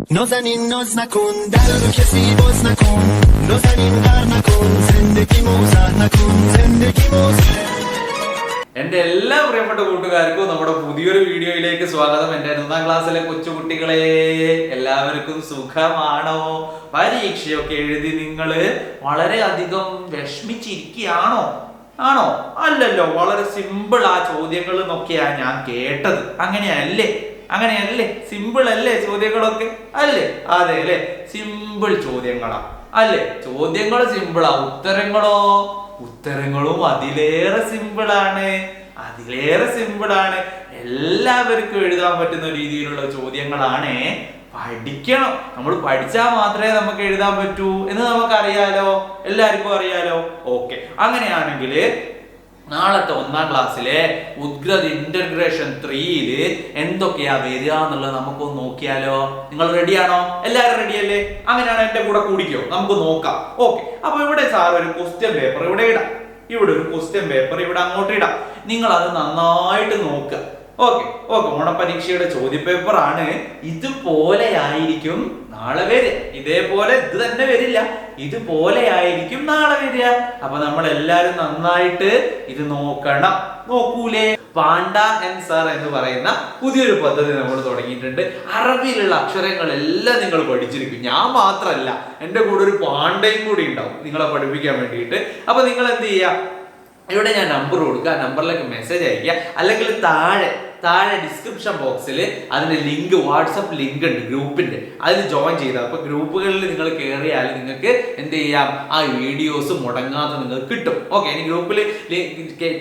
نازنین ناز نکن در رو کسی باز نکن نازنین غر نکن زندگی موزه نکن زندگی موزه എന്റെ എല്ലാ പ്രിയപ്പെട്ട കൂട്ടുകാർക്കും നമ്മുടെ പുതിയൊരു വീഡിയോയിലേക്ക് സ്വാഗതം. എന്റെ 1ാം ക്ലാസ്സിലെ കൊച്ചുകുട്ടികളെ, എല്ലാവർക്കും സുഖമാണോ? പരീക്ഷയൊക്കെ എഴുതി നിങ്ങള് വളരെയധികം വിഷമിച്ചിരിക്കുകയാണോ? ആണോ? അല്ലല്ലോ, വളരെ സിമ്പിൾ ആ ചോദ്യങ്ങൾ എന്നൊക്കെയാ ഞാൻ കേട്ടത്. അങ്ങനെയല്ലേ? സിമ്പിൾ അല്ലേ ചോദ്യങ്ങളൊക്കെ? അല്ലേ? അതെ അല്ലേ, സിമ്പിൾ ചോദ്യങ്ങളാ അല്ലേ? ചോദ്യങ്ങൾ സിമ്പിളാ, ഉത്തരങ്ങളും അതിലേറെ സിമ്പിളാണ്. എല്ലാവർക്കും എഴുതാൻ പറ്റുന്ന രീതിയിലുള്ള ചോദ്യങ്ങളാണ്. പഠിക്കണം. നമ്മൾ പഠിച്ചാൽ മാത്രമേ നമുക്ക് എഴുതാൻ പറ്റൂ എന്ന് നമുക്കറിയാലോ, എല്ലാവർക്കും അറിയാലോ. ഓക്കെ, അങ്ങനെയാണെങ്കിൽ നാളത്തെ 1ാം ക്ലാസ്സിലെ ഉദ്ഗ്രഥ ഇന്റഗ്രേഷൻ 3-ല് എന്തൊക്കെയാ വരിക എന്നുള്ളത് നമുക്കൊന്ന് നോക്കിയാലോ? നിങ്ങൾ റെഡിയാണോ? എല്ലാവരും റെഡിയല്ലേ? അങ്ങനെയാണ് എന്റെ കൂടെ കൂടിക്കോ, നമുക്ക് നോക്കാം. ഓക്കെ, അപ്പൊ ഇവിടെ സാർ ഒരു ക്വസ്റ്റ്യൻ പേപ്പർ ഇവിടെ ഇടാം, ഇവിടെ അങ്ങോട്ട് ഇടാം. നിങ്ങൾ അത് നന്നായിട്ട് നോക്കുക. ഓക്കെ, ഓണപരീക്ഷയുടെ ചോദ്യപേപ്പർ ആണ്. ഇതുപോലെ ആയിരിക്കും നാളെ വരിക. ഇതേപോലെ ഇത് തന്നെ വരില്ല, ഇതുപോലെ ആയിരിക്കും നാളെ വരിക. അപ്പൊ നമ്മൾ എല്ലാരും നന്നായിട്ട് ഇത് നോക്കണം. നോക്കൂലേ? പാണ്ട ആൻഡ് സർ എന്ന് പറയുന്ന പുതിയൊരു പദ്ധതി നമ്മൾ തുടങ്ങിയിട്ടുണ്ട്. അറബിയിലുള്ള അക്ഷരങ്ങളെല്ലാം നിങ്ങൾ പഠിച്ചിരിക്കും. ഞാൻ മാത്രമല്ല, എൻ്റെ കൂടെ ഒരു പാണ്ടയും കൂടി ഉണ്ടാവും നിങ്ങളെ പഠിപ്പിക്കാൻ വേണ്ടിയിട്ട്. അപ്പൊ നിങ്ങൾ എന്ത് ചെയ്യുക, ഇവിടെ ഞാൻ നമ്പർ കൊടുക്കുക, നമ്പറിലേക്ക് മെസ്സേജ് അയക്കുക, അല്ലെങ്കിൽ താഴെ ഡിസ്ക്രിപ്ഷൻ ബോക്സിൽ അതിന്റെ ലിങ്ക്, വാട്സപ്പ് ലിങ്ക് ഉണ്ട് ഗ്രൂപ്പിന്റെ, അതിൽ ജോയിൻ ചെയ്താൽ അപ്പൊ ഗ്രൂപ്പുകളിൽ നിങ്ങൾ കയറിയാൽ നിങ്ങൾക്ക് എന്ത് ചെയ്യാം, ആ വീഡിയോസ് മുടങ്ങാതെ നിങ്ങൾക്ക് കിട്ടും. ഓക്കെ, ഇനി ഗ്രൂപ്പിൽ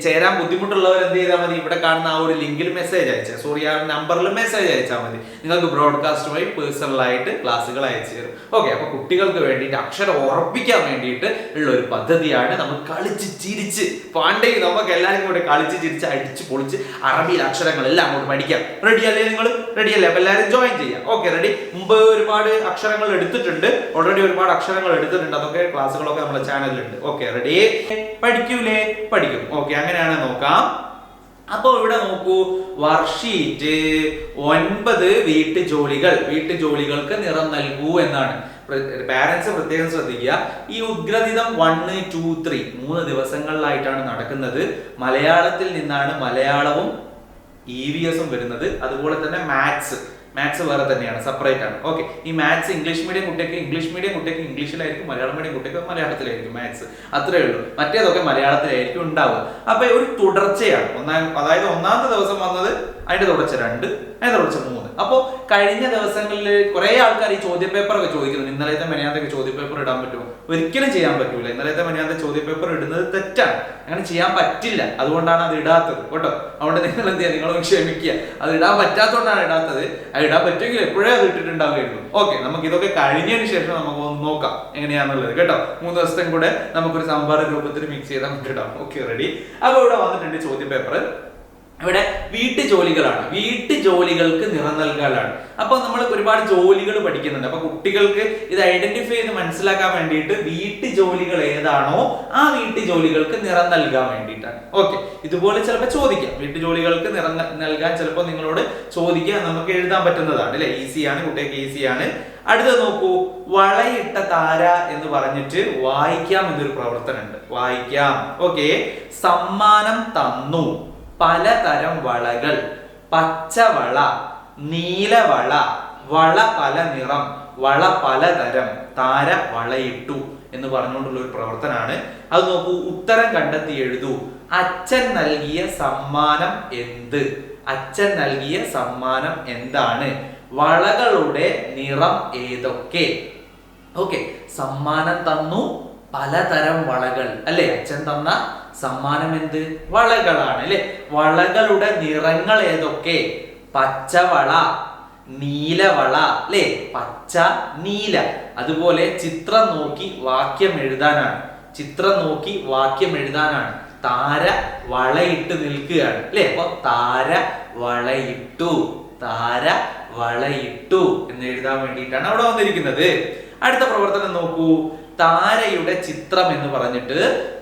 ചേരാൻ ബുദ്ധിമുട്ടുള്ളവർ എന്ത് ചെയ്താൽ മതി, ഇവിടെ കാണുന്ന ആ ഒരു ലിങ്കിൽ മെസ്സേജ് അയച്ചാൽ, ആ നമ്പറിൽ മെസ്സേജ് അയച്ചാൽ മതി. നിങ്ങൾക്ക് ബ്രോഡ്കാസ്റ്റ് വഴി പേഴ്സണലായിട്ട് ക്ലാസ്സുകൾ അയച്ചു തരും. ഓക്കെ, അപ്പൊ കുട്ടികൾക്ക് വേണ്ടിയിട്ട് അക്ഷരം ഉറപ്പിക്കാൻ വേണ്ടിയിട്ട് ഉള്ള ഒരു പദ്ധതിയാണ്. നമുക്ക് കളിച്ച് ചിരിച്ച് പാണ്ഡേ നമുക്ക് എല്ലാവരും കൂടെ കളിച്ച് ചിരിച്ച് അടിച്ച് പൊളിച്ച് അറബിയിൽ അക്ഷരങ്ങൾ എല്ലാം അങ്ങോട്ട് പഠിക്കാം. റെഡിയല്ലേ? നിങ്ങൾ റെഡിയല്ലേ? അപ്പൊ എല്ലാവരും ജോയിൻ ചെയ്യാം. Okay, ready? മുമ്പ് ഒരുപാട് അക്ഷരങ്ങൾ എടുത്തിട്ടുണ്ട്, അതൊക്കെ ക്ലാസ്സുകളൊക്കെ നമ്മുടെ ചാനലിലുണ്ട്. Okay, ready? പഠിക്കൂലേ? പഠിക്കും. ഓക്കെ, അങ്ങനെയാണ് നോക്കാം. അപ്പൊ ഇവിടെ നോക്കൂ, വർക്ക്ഷീറ്റ് 9 വീട്ടുജോലികൾക്ക് നിറം നൽകൂ എന്നാണ്. പാരന്റ്സ് പ്രത്യേകം ശ്രദ്ധിക്കുക. ഈ ഉദ്ഗ്രഥിതം 1, 2, 3 3 ദിവസങ്ങളിലായിട്ടാണ് നടക്കുന്നത്. മലയാളത്തിൽ നിന്നാണ് മലയാളവും EVS വരുന്നത്. അതുപോലെ തന്നെ മാത്സ് വേറെ തന്നെയാണ്, സെപ്പറേറ്റ് ആണ്. ഓക്കെ, ഈ മാത്സ് ഇംഗ്ലീഷ് മീഡിയം കുട്ടിക്ക് ഇംഗ്ലീഷിലായിരിക്കും, മലയാളം മീഡിയം കുട്ടിക്ക് മലയാളത്തിലായിരിക്കും മാത്സ്. അത്രേ ഉള്ളൂ. മറ്റേതൊക്കെ മലയാളത്തിലായിരിക്കും ഉണ്ടാവുക. അപ്പൊ ഒരു തുടർച്ചയാണ്. അതായത് 1ാമത്തെ ദിവസം വന്നത്, അതിന്റെ തുടർച്ച 2, അതിന്റെ തുടർച്ച 3. അപ്പോ കഴിഞ്ഞ ദിവസങ്ങളിൽ കുറെ ആൾക്കാർ ഈ ചോദ്യപേപ്പർ ഒക്കെ ചോദിക്കുന്നു, ഇന്നലത്തെ മെനയാന്തൊക്കെ ചോദ്യപേപ്പർ ഇടാൻ പറ്റുമോ? ഒരിക്കലും ചെയ്യാൻ പറ്റൂല. ഇന്നലത്തെ മെനയാന്ത ചോദ്യപേപ്പർ ഇടുന്നത് തെറ്റാണ്, അങ്ങനെ ചെയ്യാൻ പറ്റില്ല. അതുകൊണ്ടാണ് അത് ഇടാത്തത് കേട്ടോ. അതുകൊണ്ട് നിങ്ങൾ എന്ത് ചെയ്യുക, നിങ്ങളൊന്ന് ക്ഷമിക്കുക. അത് ഇടാൻ പറ്റാത്തതുകൊണ്ടാണ് ഇടാത്തത്. അത് ഇടാൻ പറ്റുമെങ്കിൽ എപ്പോഴേ അത് ഇട്ടിട്ടുണ്ടാവുമായിരുന്നു. ഓക്കെ, നമുക്ക് ഇതൊക്കെ കഴിഞ്ഞതിന് ശേഷം നമുക്ക് ഒന്ന് നോക്കാം എങ്ങനെയാന്നുള്ളത് കേട്ടോ. 3 ദിവസത്തെ കൂടെ നമുക്കൊരു സംഭാര രൂപത്തിൽ മിക്സ് ചെയ്താൽ നമുക്ക് ഇടാം. Okay, ready? അപ്പൊ ഇവിടെ വന്നിട്ടുണ്ട് ചോദ്യപേപ്പർ. ഇവിടെ വീട്ടുജോലികളാണ്, വീട്ടുജോലികൾക്ക് നിറം നൽകാനാണ്. അപ്പൊ നമ്മൾ ഒരുപാട് ജോലികൾ പഠിക്കുന്നുണ്ട്. അപ്പൊ കുട്ടികൾക്ക് ഇത് ഐഡന്റിഫൈ ചെയ്ത് മനസ്സിലാക്കാൻ വേണ്ടിയിട്ട് വീട്ടുജോലികൾ ഏതാണോ ആ വീട്ടുജോലികൾക്ക് നിറം നൽകാൻ വേണ്ടിയിട്ടാണ്. ഓക്കെ, ഇതുപോലെ ചിലപ്പോൾ ചോദിക്കാം. വീട്ടുജോലികൾക്ക് നിറം നൽകാൻ ചിലപ്പോൾ നിങ്ങളോട് ചോദിക്കാൻ നമുക്ക് എഴുതാൻ പറ്റുന്നതാണ് അല്ലെ? ഈസിയാണ്, കുട്ടികൾക്ക് ഈസിയാണ്. അടുത്ത നോക്കൂ, വളയിട്ട താര എന്ന് പറഞ്ഞിട്ട് വായിക്കാം എന്നൊരു പ്രവർത്തനം ഉണ്ട്. വായിക്കാം. ഓക്കെ, സമ്മാനം തന്നു, പലതരം വളകൾ, പച്ചവള, നീലവള, വള പല നിറം, വള പലതരം, താര വളയിട്ടു എന്ന് പറഞ്ഞുകൊണ്ടുള്ള ഒരു പ്രവർത്തനമാണ്. അത് നോക്കൂ, ഉത്തരം കണ്ടെത്തി എഴുതൂ. അച്ഛൻ നൽകിയ സമ്മാനം എന്ത്? അച്ഛൻ നൽകിയ സമ്മാനം എന്താണ്? വളകളുടെ നിറം ഏതൊക്കെ? ഓക്കെ, സമ്മാനം തന്നു, പലതരം വളകൾ അല്ലെ? അച്ഛൻ തന്ന സമ്മാനം എന്ത്? വളകളാണ് അല്ലെ? വളകളുടെ നിറങ്ങൾ ഏതൊക്കെ? പച്ചവള, നീലവള അല്ലെ? പച്ച, നീല. അതുപോലെ ചിത്രം നോക്കി വാക്യം എഴുതാനാണ്. താര വളയിട്ട് നിൽക്കുകയാണ് അല്ലെ? അപ്പൊ താര വളയിട്ടു എന്ന് എഴുതാൻ വേണ്ടിയിട്ടാണ് അവിടെ വന്നിരിക്കുന്നത്. അടുത്ത പ്രവർത്തനം നോക്കൂ, താരയുടെ ചിത്രം എന്ന് പറഞ്ഞിട്ട്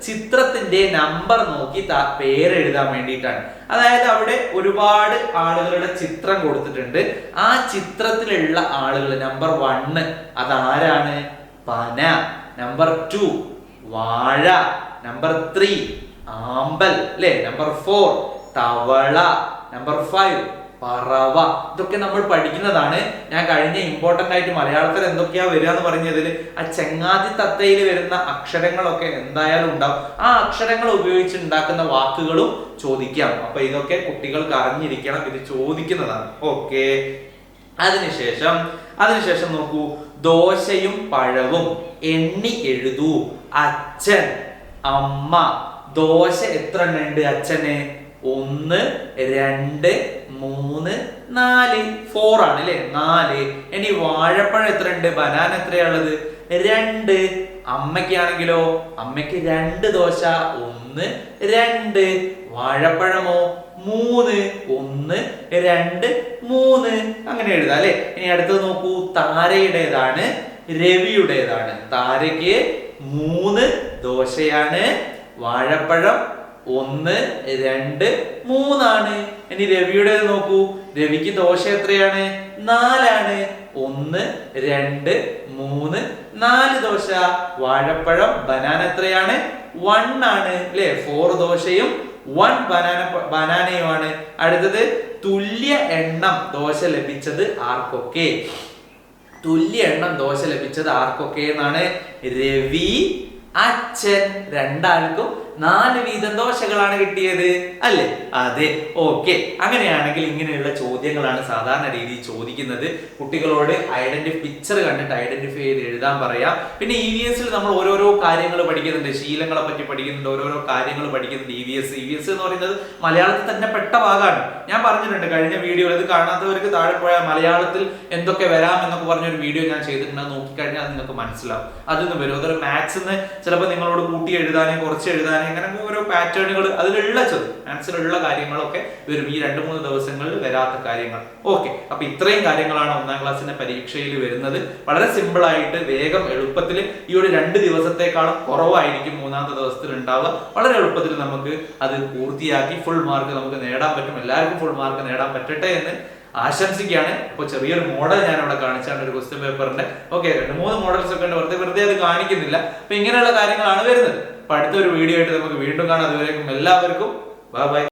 ചിത്രത്തിന്റെ നമ്പർ നോക്കി പേര് എഴുതാൻ വേണ്ടിയിട്ടാണ്. അതായത് അവിടെ ഒരുപാട് ആളുകളുടെ ചിത്രം കൊടുത്തിട്ടുണ്ട്. ആ ചിത്രത്തിലുള്ള ആളുകൾ നമ്പർ 1 അതാരാണ്? പന. നമ്പർ 2 വാഴ. നമ്പർ 3 ആമ്പൽ അല്ലെ. നമ്പർ 4 തവള. നമ്പർ 5 പറവ. ഇതൊക്കെ നമ്മൾ പഠിക്കുന്നതാണ്. ഞാൻ കഴിഞ്ഞ ഇമ്പോർട്ടന്റ് ആയിട്ട് മലയാളത്തിൽ എന്തൊക്കെയാ വരിക എന്ന് പറഞ്ഞതിൽ ആ ചെങ്ങാതി തത്തയിൽ വരുന്ന അക്ഷരങ്ങളൊക്കെ എന്തായാലും ഉണ്ടാവും. ആ അക്ഷരങ്ങൾ ഉപയോഗിച്ച് ഉണ്ടാക്കുന്ന വാക്കുകളും ചോദിക്കാം. അപ്പൊ ഇതൊക്കെ കുട്ടികൾക്ക് അറിഞ്ഞിരിക്കണം, ഇത് ചോദിക്കുന്നതാണ്. ഓക്കെ. അതിനുശേഷം നോക്കൂ, ദോശയും പഴവും എണ്ണി എഴുതൂ. അച്ഛൻ, അമ്മ. ദോശ എത്ര എണ്ണം ഉണ്ട് അച്ഛന്? 1 2 3 4. 4 ആണ് അല്ലെ, 4. ഇനി വാഴപ്പഴം എത്ര ഉണ്ട്? ബനാന എത്രയാണുള്ളത്? 2. അമ്മയ്ക്കാണെങ്കിലോ? അമ്മയ്ക്ക് 2 ദോശ. 1 2. വാഴപ്പഴമോ? 3. 1 2 3. അങ്ങനെ എഴുതാം അല്ലെ. ഇനി അടുത്തത് നോക്കൂ, താരയുടേതാണ്, രവിയുടേതാണ്. താരയ്ക്ക് 3 ദോശയാണ്, വാഴപ്പഴം 1 2 3 ആണ്. ഇനി രവിയുടേത് നോക്കൂ, രവിക്ക് ദോശ എത്രയാണ്? 4 ആണ്. 1 2 3 4 ദോശ. വാഴപ്പഴം ബനാന എത്രയാണ്? 1 ആണ് അല്ലെ. 4 ദോശയും 1 ബനാനയുമാണ്. അടുത്തത്, തുല്യ എണ്ണം ദോശ ലഭിച്ചത് ആർക്കൊക്കെ? തുല്യ എണ്ണം ദോശ ലഭിച്ചത് ആർക്കൊക്കെ എന്നാണ്? രവി, അച്ഛൻ. രണ്ടാൾക്കും 4 വീതം ദോശകളാണ് കിട്ടിയത് അല്ലേ? അതെ. ഓക്കെ. അങ്ങനെയാണെങ്കിൽ ഇങ്ങനെയുള്ള ചോദ്യങ്ങളാണ് സാധാരണ രീതിയിൽ ചോദിക്കുന്നത്. കുട്ടികളോട് പിക്ചർ കണ്ടിട്ട് ഐഡന്റിഫൈ ചെയ്ത് എഴുതാൻ പറയാം. പിന്നെ EVS നമ്മൾ ഓരോരോ കാര്യങ്ങൾ പഠിക്കുന്നുണ്ട്, ശീലങ്ങളെ പറ്റി പഠിക്കുന്നുണ്ട്, ഓരോരോ കാര്യങ്ങൾ പഠിക്കുന്നുണ്ട്. EVS എന്ന് പറയുന്നത് മലയാളത്തിൽ തന്നെ പെട്ട ഭാഗമാണ്. ഞാൻ പറഞ്ഞിട്ടുണ്ട് കഴിഞ്ഞ വീഡിയോയിൽ. ഇത് കാണാത്തവർക്ക് താഴെ പോയാൽ മലയാളത്തിൽ എന്തൊക്കെ വരാം എന്നൊക്കെ പറഞ്ഞൊരു വീഡിയോ ഞാൻ ചെയ്തിട്ടുണ്ട്. നോക്കിക്കഴിഞ്ഞാൽ അത് നിങ്ങൾക്ക് മനസ്സിലാവും. അതൊന്ന് വരും. അതൊരു മാത്സിന് ചിലപ്പോൾ നിങ്ങളോട് കൂട്ടി എഴുതാനും കുറച്ച് എഴുതാനും അങ്ങനെ ഓരോ പാറ്റേണുകൾ അതിലുള്ള മാത്സിലുള്ള കാര്യങ്ങളൊക്കെ വരും. ഈ 2-3 ദിവസങ്ങളിൽ വരാത്ത കാര്യങ്ങൾ. ഓക്കെ. അപ്പൊ ഇത്രയും കാര്യങ്ങളാണ് 1ാം ക്ലാസ്സിന്റെ പരീക്ഷയിൽ വരുന്നത്. വളരെ സിമ്പിൾ ആയിട്ട് വേഗം എളുപ്പത്തിൽ ഈ ഒരു 2 ദിവസത്തെക്കാളും കുറവായിരിക്കും 3ാമത്തെ ദിവസത്തിൽ ഉണ്ടാവുക. വളരെ എളുപ്പത്തിൽ നമുക്ക് അത് പൂർത്തിയാക്കി ഫുൾ മാർക്ക് നമുക്ക് നേടാൻ പറ്റും. എല്ലാവർക്കും ഫുൾ മാർക്ക് നേടാൻ പറ്റട്ടെ എന്ന് ആശംസിക്കുകയാണ്. അപ്പോൾ ചെറിയൊരു മോഡൽ ഞാൻ അവിടെ കാണിച്ചാണ്, ഒരു ക്വസ്റ്റ്യൻ പേപ്പറിന്റെ. ഓക്കെ. 2-3 മോഡൽസ് ഒക്കെ ഉണ്ട്, വെറുതെ അത് കാണിക്കുന്നില്ല. അപ്പൊ ഇങ്ങനെയുള്ള കാര്യങ്ങളാണ് വരുന്നത്. അപ്പൊ അടുത്തൊരു വീഡിയോ ആയിട്ട് നമുക്ക് വീണ്ടും കാണാം. അതുവരേക്കും എല്ലാവർക്കും ബൈ ബൈ.